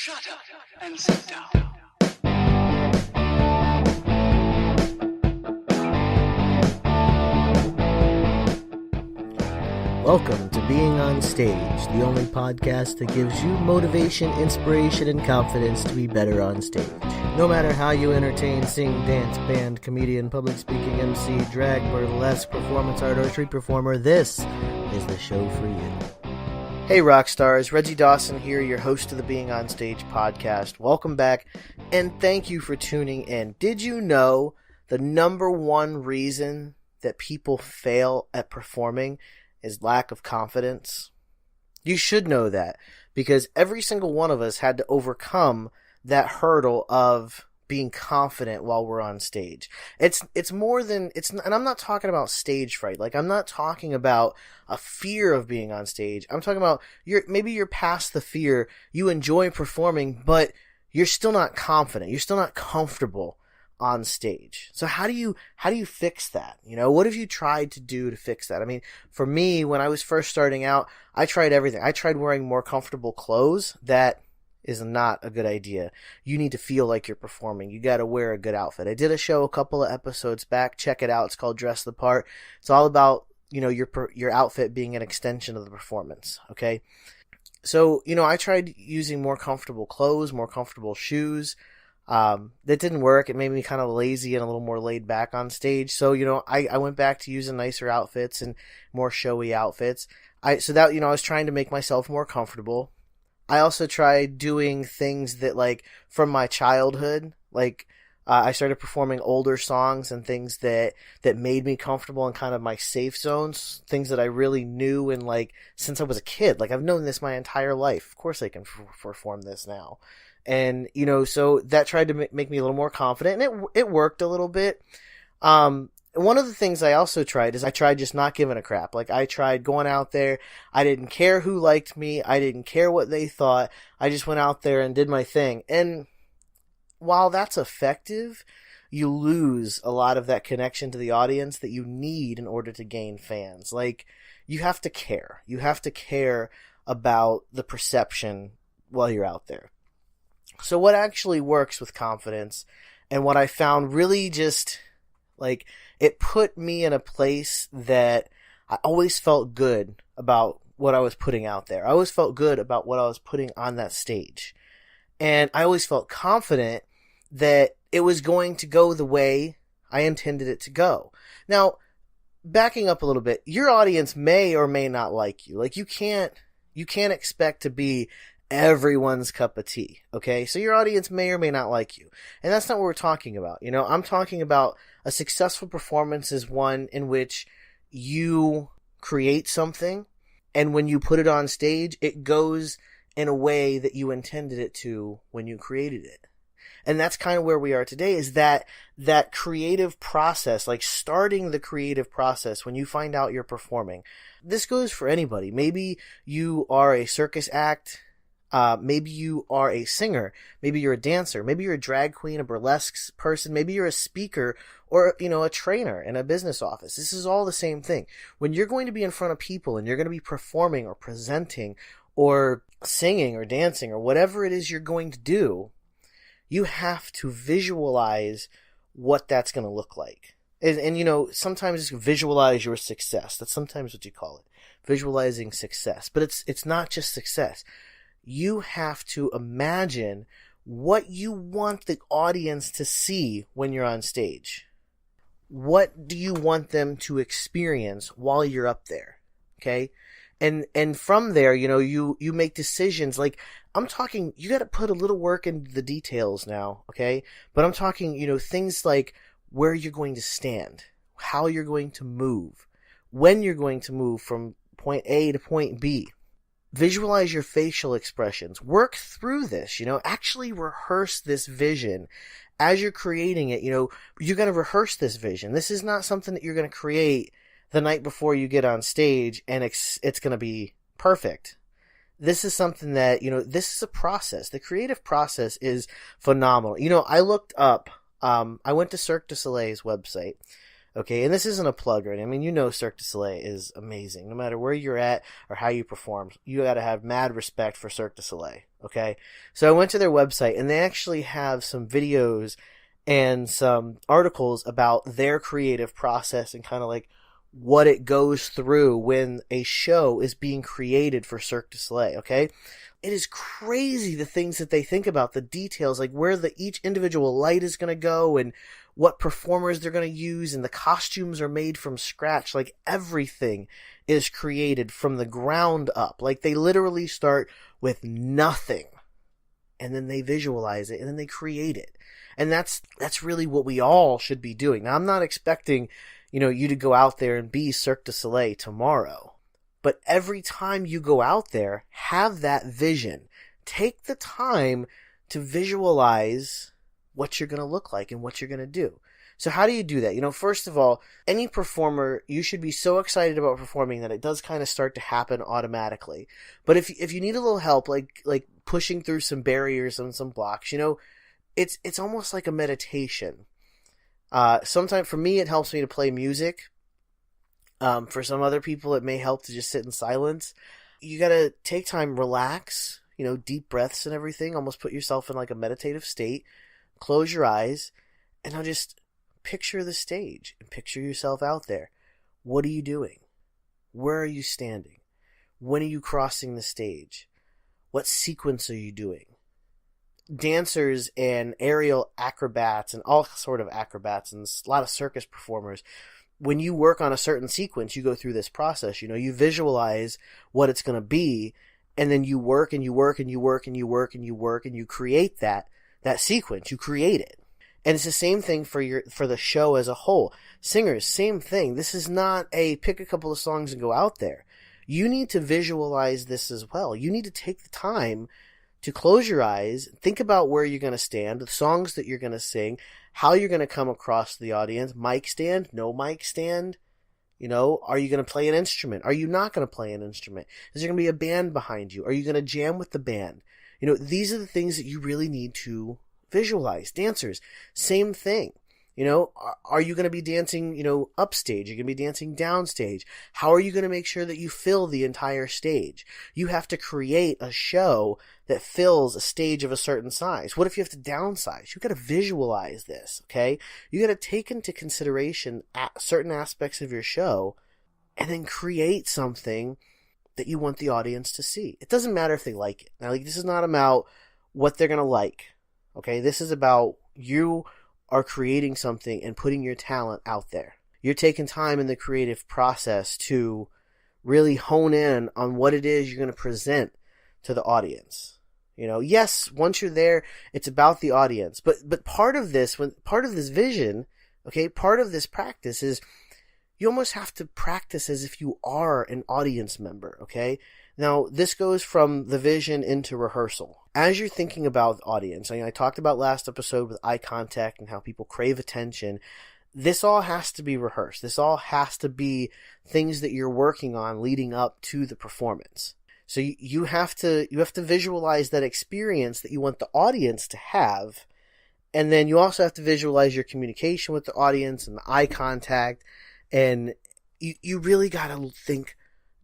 Shut up and sit down. Welcome to Being on Stage, the only podcast that gives you motivation, inspiration, and confidence to be better on stage. No matter how you entertain, sing, dance, band, comedian, public speaking, MC, drag, burlesque, performance art, or street performer, this is the show for you. Hey rock stars, Reggie Dawson here, your host of the Being on Stage podcast. Welcome back, and thank you for tuning in. Did you know the number one reason that people fail at performing is lack of confidence? You should know that, because every single one of us had to overcome that hurdle of being confident while we're on stage. It's more than and I'm not talking about stage fright. Like, I'm not talking about a fear of being on stage. I'm talking about maybe you're past the fear. You enjoy performing, but you're still not confident. You're still not comfortable on stage. So how do you fix that? You know, what have you tried to do to fix that? I mean, for me, when I was first starting out, I tried everything. I tried wearing more comfortable clothes. That is not a good idea. You need to feel like you're performing. You got to wear a good outfit. I did a show a couple of episodes back. Check it out. It's called Dress the Part. It's all about, you know, your outfit being an extension of the performance. Okay. So, you know, I tried using more comfortable clothes, more comfortable shoes. That didn't work. It made me kind of lazy and a little more laid back on stage. So, you know, I went back to using nicer outfits and more showy outfits. I was trying to make myself more comfortable. I also tried doing things that, like, from my childhood, like, I started performing older songs and things that made me comfortable in kind of my safe zones, things that I really knew and, like, since I was a kid. Like, I've known this my entire life. Of course I can perform this now. And, you know, so that tried to make me a little more confident, and it worked a little bit. One of the things I also tried is I tried just not giving a crap. Like, I tried going out there. I didn't care who liked me. I didn't care what they thought. I just went out there and did my thing. And while that's effective, you lose a lot of that connection to the audience that you need in order to gain fans. Like, you have to care. You have to care about the perception while you're out there. So what actually works with confidence, and what I found really just, like, it put me in a place that I always felt good about what I was putting out there. I always felt good about what I was putting on that stage. And I always felt confident that it was going to go the way I intended it to go. Now, backing up a little bit, your audience may or may not like you. Like, you can't expect to be everyone's cup of tea, okay? So your audience may or may not like you. And that's not what we're talking about. You know, I'm talking about a successful performance is one in which you create something, and when you put it on stage, it goes in a way that you intended it to when you created it. And that's kind of where we are today, is that creative process, like starting the creative process when you find out you're performing. This goes for anybody. Maybe you are a circus act. Maybe you are a singer, maybe you're a dancer, maybe you're a drag queen, a burlesque person, maybe you're a speaker, or, you know, a trainer in a business office. This is all the same thing. When you're going to be in front of people and you're going to be performing or presenting or singing or dancing or whatever it is you're going to do, you have to visualize what that's going to look like. And you know, sometimes it's visualize your success. That's sometimes what you call it, visualizing success. But it's not just success. You have to imagine what you want the audience to see when you're on stage. What do you want them to experience while you're up there? Okay? And from there, you know, you make decisions. Like, I'm talking, you got to put a little work into the details now, okay? But I'm talking, you know, things like where you're going to stand, how you're going to move, when you're going to move from point A to point B. Visualize your facial expressions. Work through this, you know, actually rehearse this vision as you're creating it. You know, you're going to rehearse this vision. This is not something that you're going to create the night before you get on stage and it's going to be perfect. This is something that, you know, this is a process. The creative process is phenomenal. You know, I looked up, I went to Cirque du Soleil's website Okay, and this isn't a plug or anything. I mean, you know Cirque du Soleil is amazing. No matter where you're at or how you perform, you gotta have mad respect for Cirque du Soleil, okay? So I went to their website, and they actually have some videos and some articles about their creative process and kind of like what it goes through when a show is being created for Cirque du Soleil, okay? It is crazy the things that they think about, the details, like where each individual light is going to go and what performers they're going to use, and the costumes are made from scratch. Like everything is created from the ground up. Like they literally start with nothing and then they visualize it and then they create it. And that's really what we all should be doing. Now, I'm not expecting, you to go out there and be Cirque du Soleil tomorrow. But every time you go out there, have that vision. Take the time to visualize what you're going to look like and what you're going to do. So how do you do that? First of all, any performer, you should be so excited about performing that it does kind of start to happen automatically. But if you need a little help, like pushing through some barriers and some blocks, it's almost like a meditation. Sometimes for me, it helps me to play music. For some other people, it may help to just sit in silence. You gotta take time, relax, deep breaths and everything. Almost put yourself in like a meditative state. Close your eyes, and now just picture the stage and picture yourself out there. What are you doing? Where are you standing? When are you crossing the stage? What sequence are you doing? Dancers and aerial acrobats and all sort of acrobats and a lot of circus performers, when you work on a certain sequence, you go through this process. You visualize what it's going to be, and then you work and you work and you work and you work and you work and you create that sequence. You create it. And it's the same thing for the show as a whole. Singers, same thing. This is not a pick a couple of songs and go out there. You need to visualize this as well. You need to take the time to close your eyes, think about where you're going to stand, the songs that you're going to sing, how you're going to come across the audience, mic stand, no mic stand. Are you going to play an instrument? Are you not going to play an instrument? Is there going to be a band behind you? Are you going to jam with the band? These are the things that you really need to visualize. Dancers, same thing. Are you going to be dancing, upstage? Are you going to be dancing downstage? How are you going to make sure that you fill the entire stage? You have to create a show that fills a stage of a certain size. What if you have to downsize? You got to visualize this, okay? You got to take into consideration certain aspects of your show and then create something that you want the audience to see. It doesn't matter if they like it. Now, this is not about what they're going to like, okay? This is about you are creating something and putting your talent out there. You're taking time in the creative process to really hone in on what it is you're going to present to the audience. Yes, once you're there, it's about the audience. But part of this vision, okay, part of this practice is you almost have to practice as if you are an audience member, okay? Now, this goes from the vision into rehearsal. As you're thinking about the audience, I talked about last episode with eye contact and how people crave attention. This all has to be rehearsed. This all has to be things that you're working on leading up to the performance. So you have to visualize that experience that you want the audience to have, and then you also have to visualize your communication with the audience and the eye contact, and you really got to think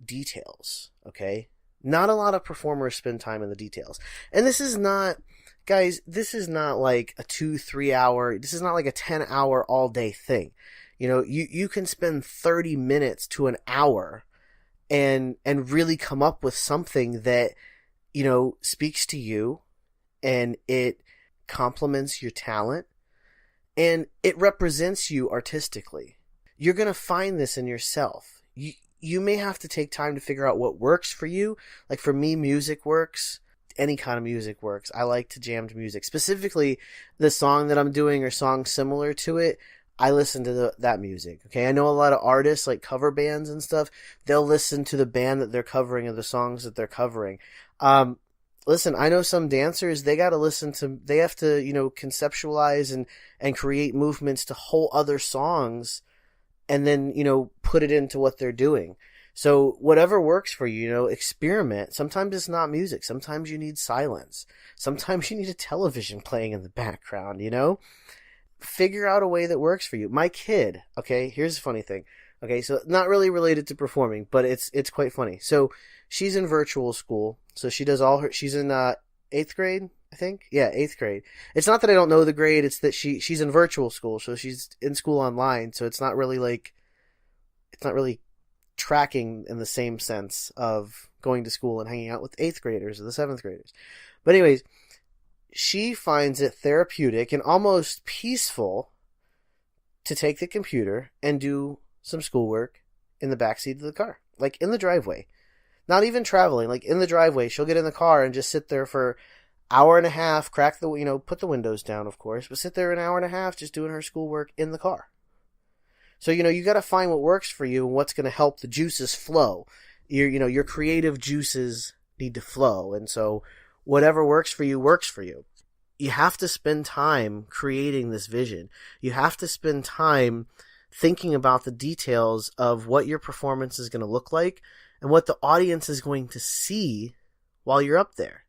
details, okay? Not a lot of performers spend time in the details. And this is not, guys, this is not like a 2-3 hour, this is not like a 10-hour all day thing. You can spend 30 minutes to an hour and really come up with something that, speaks to you, and it complements your talent, and it represents you artistically. You're going to find this in yourself. You may have to take time to figure out what works for you. Like for me, music works. Any kind of music works. I like to jam to music. Specifically, the song that I'm doing or songs similar to it, I listen to that music. Okay, I know a lot of artists, like cover bands and stuff, they'll listen to the band that they're covering or the songs that they're covering. Listen, I know some dancers, they have to, conceptualize and create movements to whole other songs and then, put it into what they're doing. So whatever works for you, experiment. Sometimes it's not music. Sometimes you need silence. Sometimes you need a television playing in the background, figure out a way that works for you. My kid, okay, here's the funny thing. Okay, so not really related to performing, but it's quite funny. So she's in virtual school. So she does she's in 8th grade, I think. Yeah, 8th grade. It's not that I don't know the grade, it's that she's in virtual school. So she's in school online. So it's not really tracking in the same sense of going to school and hanging out with 8th graders or the 7th graders. But anyways, she finds it therapeutic and almost peaceful to take the computer and do some schoolwork in the backseat of the car, like in the driveway. Not even traveling, like in the driveway. She'll get in the car and just sit there for hour and a half, put the windows down, of course, but sit there an hour and a half just doing her schoolwork in the car. So, you got to find what works for you and what's going to help the juices flow. Your creative juices need to flow. And so whatever works for you, works for you. You have to spend time creating this vision. You have to spend time thinking about the details of what your performance is going to look like and what the audience is going to see while you're up there.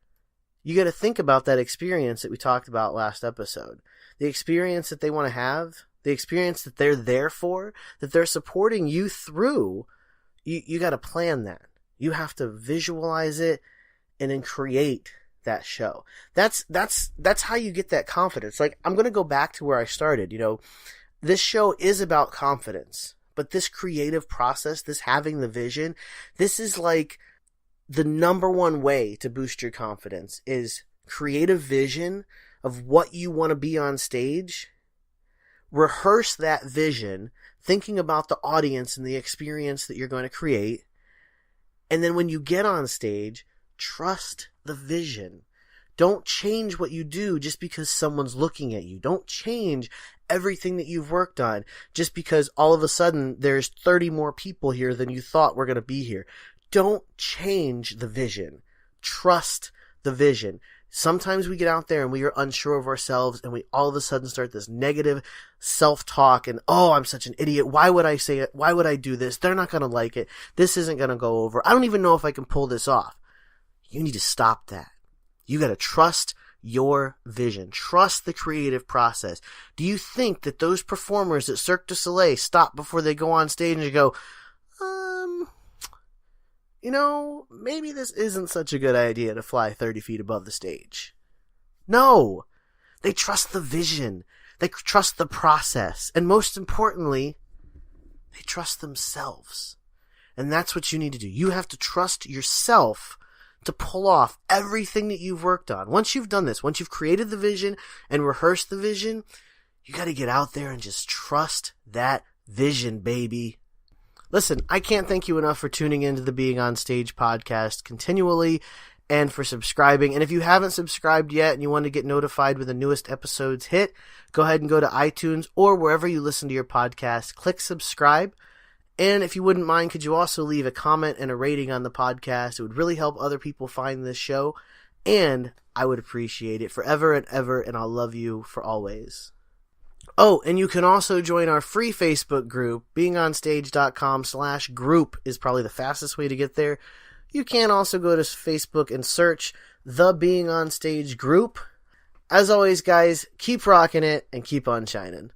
You got to think about that experience that we talked about last episode. The experience that they want to have, the experience that they're there for, that they're supporting you through. You got to plan that. You have to visualize it and then create that show. That's how you get that confidence. Like, I'm going to go back to where I started. This show is about confidence, but this creative process, this having the vision, this is like the number one way to boost your confidence is creative vision of what you want to be on stage. Rehearse that vision, thinking about the audience and the experience that you're going to create. And then when you get on stage, trust the vision. Don't change what you do just because someone's looking at you. Don't change everything that you've worked on just because all of a sudden there's 30 more people here than you thought were going to be here. Don't change the vision. Trust the vision. Sometimes we get out there and we are unsure of ourselves and we all of a sudden start this negative self-talk and, oh, I'm such an idiot. Why would I say it? Why would I do this? They're not going to like it. This isn't going to go over. I don't even know if I can pull this off. You need to stop that. You got to trust your vision. Trust the creative process. Do you think that those performers at Cirque du Soleil stop before they go on stage and go, maybe this isn't such a good idea to fly 30 feet above the stage? No. They trust the vision. They trust the process. And most importantly, they trust themselves. And that's what you need to do. You have to trust yourself to pull off everything that you've worked on. Once you've done this, once you've created the vision and rehearsed the vision, you got to get out there and just trust that vision, baby. Listen, I can't thank you enough for tuning into the Being on Stage podcast continually and for subscribing. And if you haven't subscribed yet and you want to get notified when the newest episodes hit, go ahead and go to iTunes or wherever you listen to your podcast. Click subscribe. And if you wouldn't mind, could you also leave a comment and a rating on the podcast? It would really help other people find this show. And I would appreciate it forever and ever. And I'll love you for always. Oh, and you can also join our free Facebook group. beingonstage.com/group is probably the fastest way to get there. You can also go to Facebook and search the Being on Stage group. As always, guys, keep rocking it and keep on shining.